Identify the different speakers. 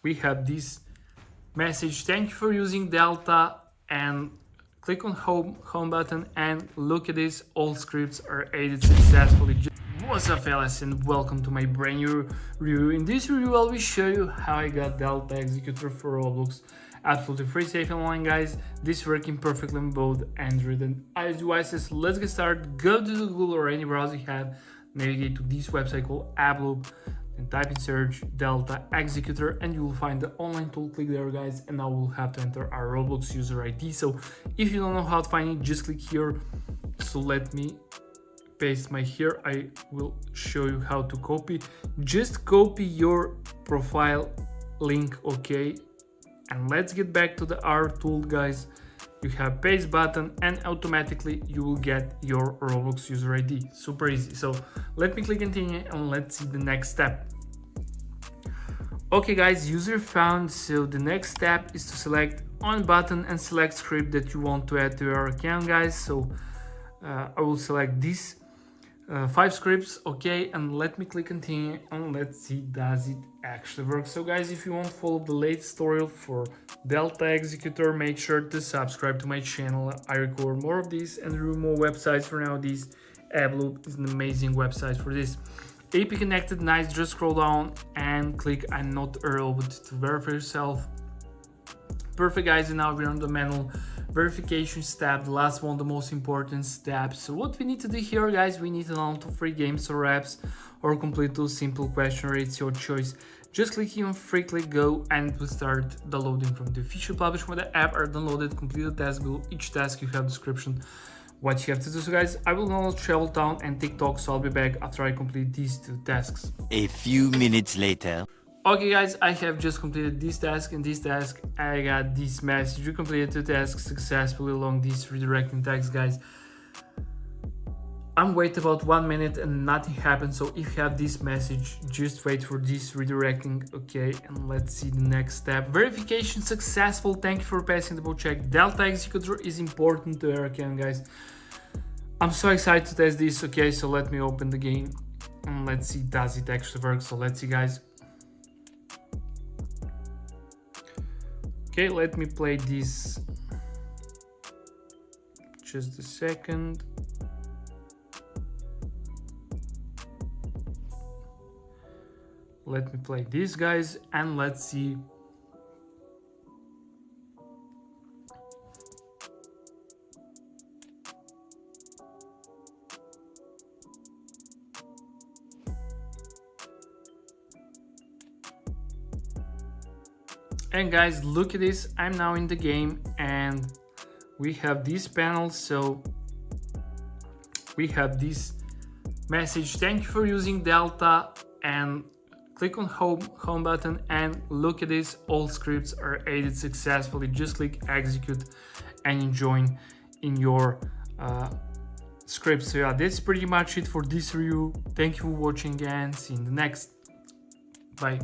Speaker 1: we have this message, thank you for using Delta, and click on home button and look at this, all scripts are edited successfully. What's up fellas, and welcome to my brand new review. In this review I will show you how I got Delta Executor for Roblox absolutely free, safe and online, guys. This working perfectly on both Android and iOS devices. Let's get started. Go to Google or any browser you have, navigate to this website called AppLoop, and type in search Delta Executor and you will find the online tool. Click there, guys, and now we'll have to enter our Roblox user ID. So if you don't know how to find it, just click here. So let me paste my here. I will show you how to copy. Just copy your profile link, okay? And let's get back to the R tool, guys. You have paste button and automatically you will get your Roblox user ID. Super easy. So let me click continue and let's see the next step. Okay guys, user found. So the next step is to select on button and select script that you want to add to your account, guys. So I will select these 5 scripts, okay, and let me click continue and let's see does it actually work. So guys, if you want to follow the latest tutorial for Delta Executor, make sure to subscribe to my channel. I record more of these and review more websites. For now, this AppLoop is an amazing website for this. AP connected, nice. Just scroll down and click I'm not a robot to verify yourself. Perfect, guys, and now we're on the manual verification step, the last one, the most important step. So what we need to do here, guys, we need to download 2 free games or apps or complete 2 simple questionnaire. It's your choice. Just click here on free, click go, and it will start downloading from the official publish. When the app are downloaded, complete the task below each task. You have description what you have to do. So guys, I will now travel town and TikTok, so I'll be back after I complete these 2 tasks.
Speaker 2: A few minutes later.
Speaker 1: Okay guys, I have just completed this task. In this task I got this message: you completed 2 tasks successfully along these redirecting tags, guys. I'm waiting about 1 minute and nothing happened. So if you have this message, just wait for this redirecting, okay? And let's see the next step. Verification successful, thank you for passing the double check. Delta Executor is important to your account, guys. I'm so excited to test this, okay? So let me open the game and let's see does it actually work. So let's see, guys. Okay, let me play this. Just a second. Let me play this, guys, and let's see. And guys, look at this, I'm now in the game and we have this panel. So we have this message, thank you for using Delta, and click on home button and look at this, all scripts are edited successfully. Just click execute and you join in your script. So yeah, that's pretty much it for this review. Thank you for watching and see you in the next. Bye.